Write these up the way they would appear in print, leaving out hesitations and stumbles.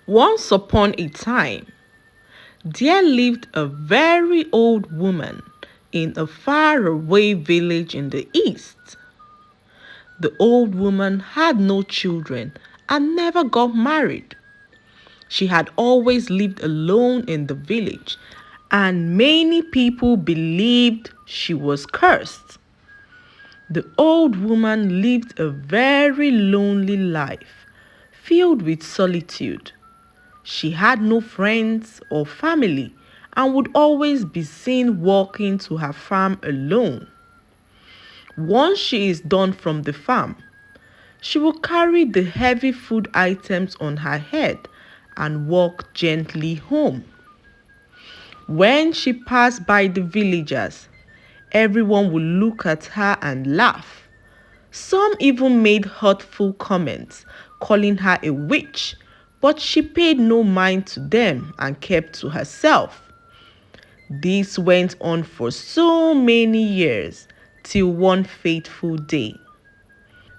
Once upon a time, there lived a very old woman in a faraway village in the east. The old woman had no children and never got married. She had always lived alone in the village, and many people believed she was cursed. The old woman lived a very lonely life, filled with solitude. She had no friends or family and would always be seen walking to her farm alone. Once she is done from the farm, she will carry the heavy food items on her head and walk gently home. When she passed by the villagers, everyone would look at her and laugh. Some even made hurtful comments, calling her a witch, but she paid no mind to them and kept to herself. This went on for so many years, till one fateful day.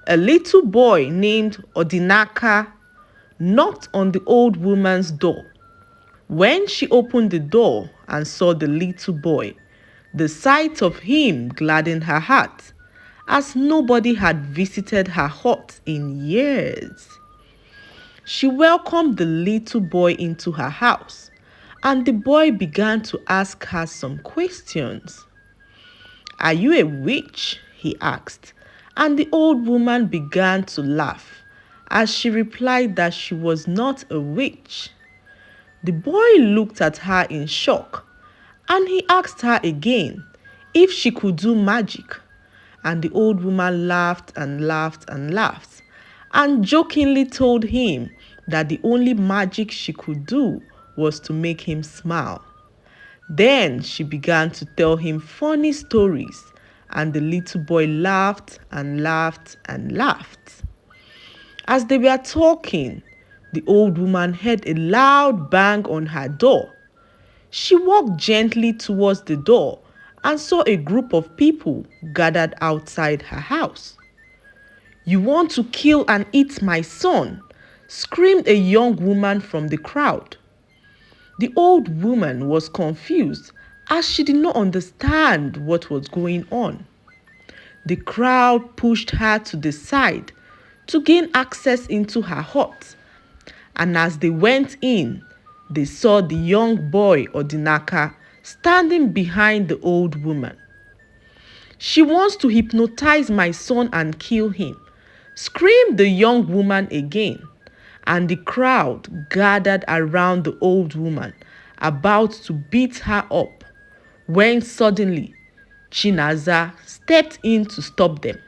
A little boy named Odinaka knocked on the old woman's door. When she opened the door and saw the little boy, the sight of him gladdened her heart, as nobody had visited her hut in years. She welcomed the little boy into her house, and the boy began to ask her some questions. "Are you a witch?" he asked, and the old woman began to laugh as she replied that she was not a witch. The boy looked at her in shock, and he asked her again if she could do magic. And the old woman laughed and laughed and laughed, and jokingly told him that the only magic she could do was to make him smile. Then she began to tell him funny stories, and the little boy laughed and laughed and laughed. As they were talking, the old woman heard a loud bang on her door. She walked gently towards the door and saw a group of people gathered outside her house. "You want to kill and eat my son?" screamed a young woman from the crowd. The old woman was confused as she did not understand what was going on. The crowd pushed her to the side to gain access into her hut, and as they went in, they saw the young boy Odinaka standing behind the old woman. "She wants to hypnotize my son and kill him," screamed the young woman again, and the crowd gathered around the old woman, about to beat her up, when suddenly Chinaza stepped in to stop them.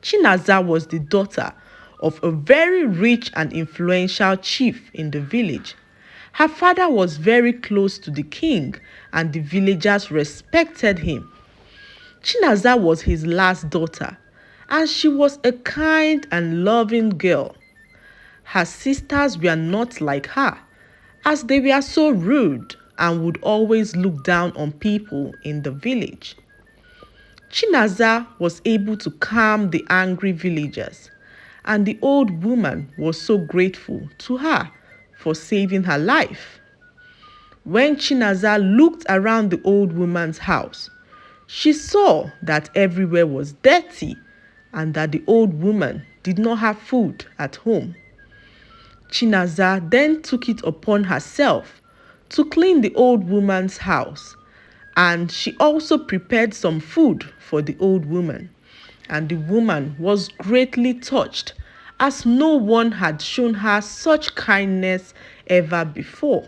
Chinaza was the daughter of a very rich and influential chief in the village. Her father was very close to the king, and the villagers respected him. Chinaza was his last daughter, and she was a kind and loving girl. Her sisters were not like her, as they were so rude and would always look down on people in the village. Chinaza was able to calm the angry villagers, and the old woman was so grateful to her for saving her life. When Chinaza looked around the old woman's house, she saw that everywhere was dirty and that the old woman did not have food at home. Chinaza then took it upon herself to clean the old woman's house, and she also prepared some food for the old woman, and the woman was greatly touched, as no one had shown her such kindness ever before.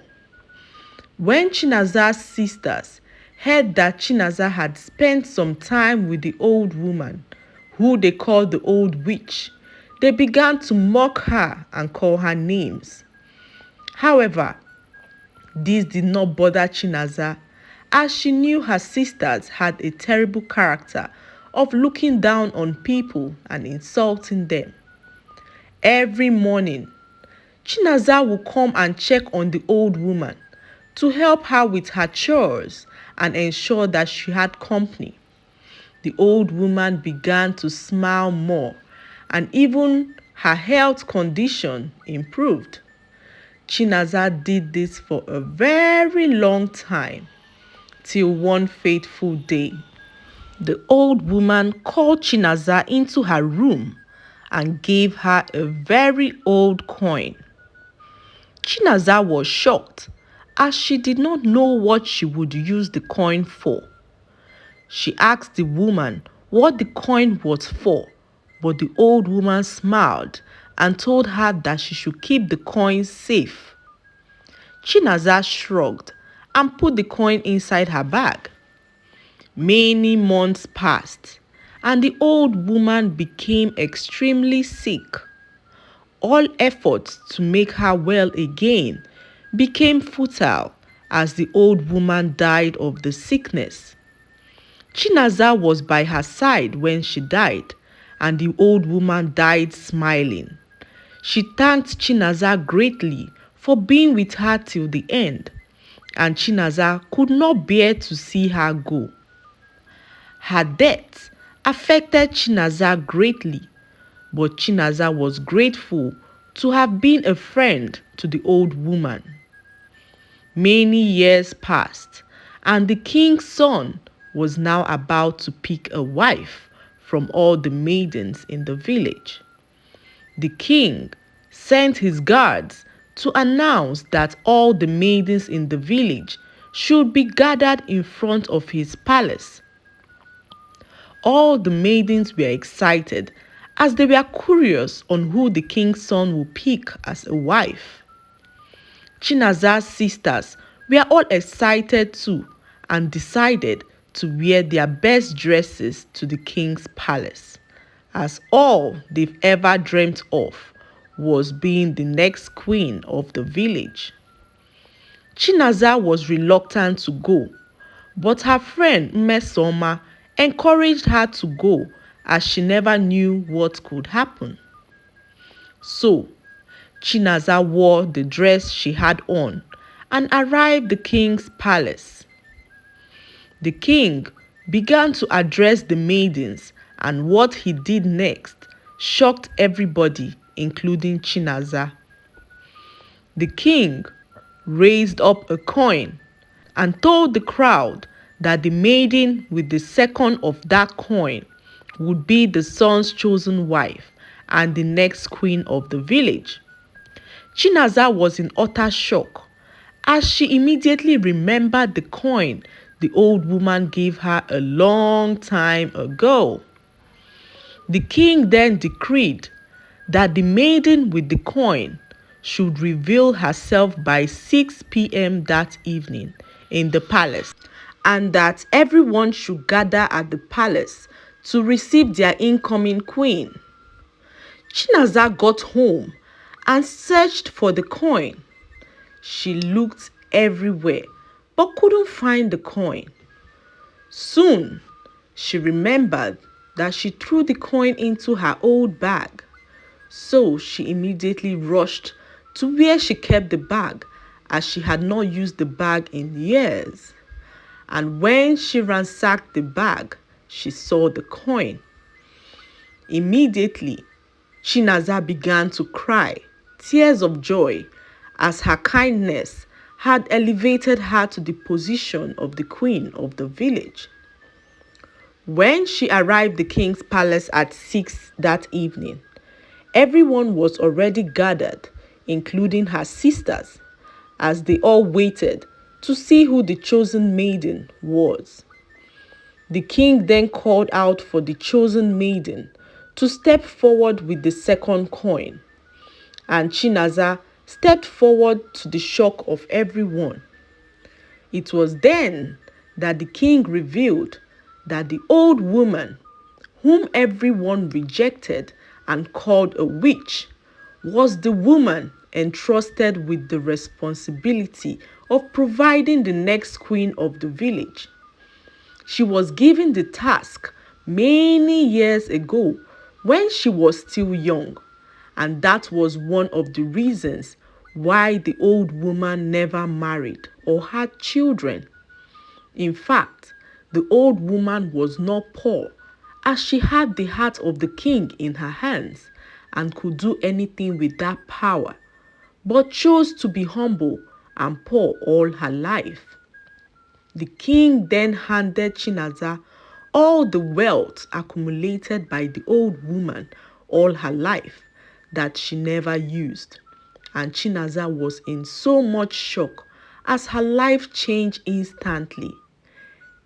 When Chinaza's sisters heard that Chinaza had spent some time with the old woman, who they called the old witch, they began to mock her and call her names. However, this did not bother Chinaza, as she knew her sisters had a terrible character of looking down on people and insulting them. Every morning, Chinaza would come and check on the old woman to help her with her chores and ensure that she had company. The old woman began to smile more, and even her health condition improved. Chinaza did this for a very long time, till one fateful day. The old woman called Chinaza into her room and gave her a very old coin. Chinaza was shocked, as she did not know what she would use the coin for. She asked the woman what the coin was for, but the old woman smiled and told her that she should keep the coin safe. Chinaza shrugged and put the coin inside her bag. Many months passed, and the old woman became extremely sick. All efforts to make her well again became futile, as the old woman died of the sickness. Chinaza was by her side when she died, and the old woman died smiling. She thanked Chinaza greatly for being with her till the end, and Chinaza could not bear to see her go. Her death affected Chinaza greatly, but Chinaza was grateful to have been a friend to the old woman. Many years passed, and the king's son was now about to pick a wife from all the maidens in the village. The king sent his guards to announce that all the maidens in the village should be gathered in front of his palace. All the maidens were excited, as they were curious on who the king's son would pick as a wife. Chinaza's sisters were all excited too, and decided to wear their best dresses to the king's palace, as all they've ever dreamt of was being the next queen of the village. Chinaza was reluctant to go, but her friend Mmesoma encouraged her to go, as she never knew what could happen. So, Chinaza wore the dress she had on and arrived at the king's palace. The king began to address the maidens, and what he did next shocked everybody, including Chinaza. The king raised up a coin and told the crowd that the maiden with the second of that coin would be the son's chosen wife and the next queen of the village. Chinaza was in utter shock, as she immediately remembered the coin the old woman gave her a long time ago. The king then decreed that the maiden with the coin should reveal herself by 6 p.m. that evening in the palace, and that everyone should gather at the palace to receive their incoming queen. Chinaza got home and searched for the coin. She looked everywhere but couldn't find the coin. Soon, she remembered that she threw the coin into her old bag. So she immediately rushed to where she kept the bag, as she had not used the bag in years. And when she ransacked the bag, she saw the coin. Immediately, Chinaza began to cry tears of joy, as her kindness had elevated her to the position of the queen of the village. When she arrived at the king's palace at 6 that evening, everyone was already gathered, including her sisters, as they all waited to see who the chosen maiden was. The king then called out for the chosen maiden to step forward with the second coin, and Chinaza stepped forward to the shock of everyone. It was then that the king revealed that the old woman, whom everyone rejected and called a witch, was the woman entrusted with the responsibility of providing the next queen of the village. She was given the task many years ago when she was still young, and that was one of the reasons why the old woman never married or had children. In fact, the old woman was not poor, as she had the heart of the king in her hands and could do anything with that power. but chose to be humble and poor all her life. The king then handed Chinaza all the wealth accumulated by the old woman all her life that she never used. And Chinaza was in so much shock as her life changed instantly.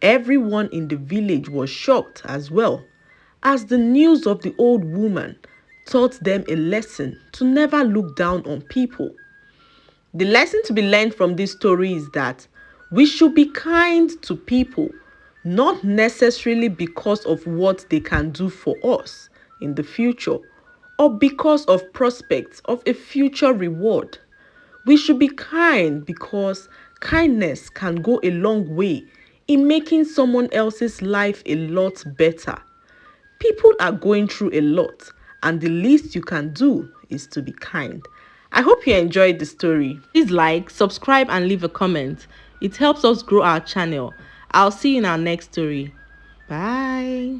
Everyone in the village was shocked as well, as the news of the old woman taught them a lesson to never look down on people. The lesson to be learned from this story is that we should be kind to people, not necessarily because of what they can do for us in the future or because of prospects of a future reward. We should be kind because kindness can go a long way in making someone else's life a lot better. People are going through a lot, and the least you can do is to be kind. I hope you enjoyed the story. Please like, subscribe, and leave a comment. It helps us grow our channel. I'll see you in our next story. Bye.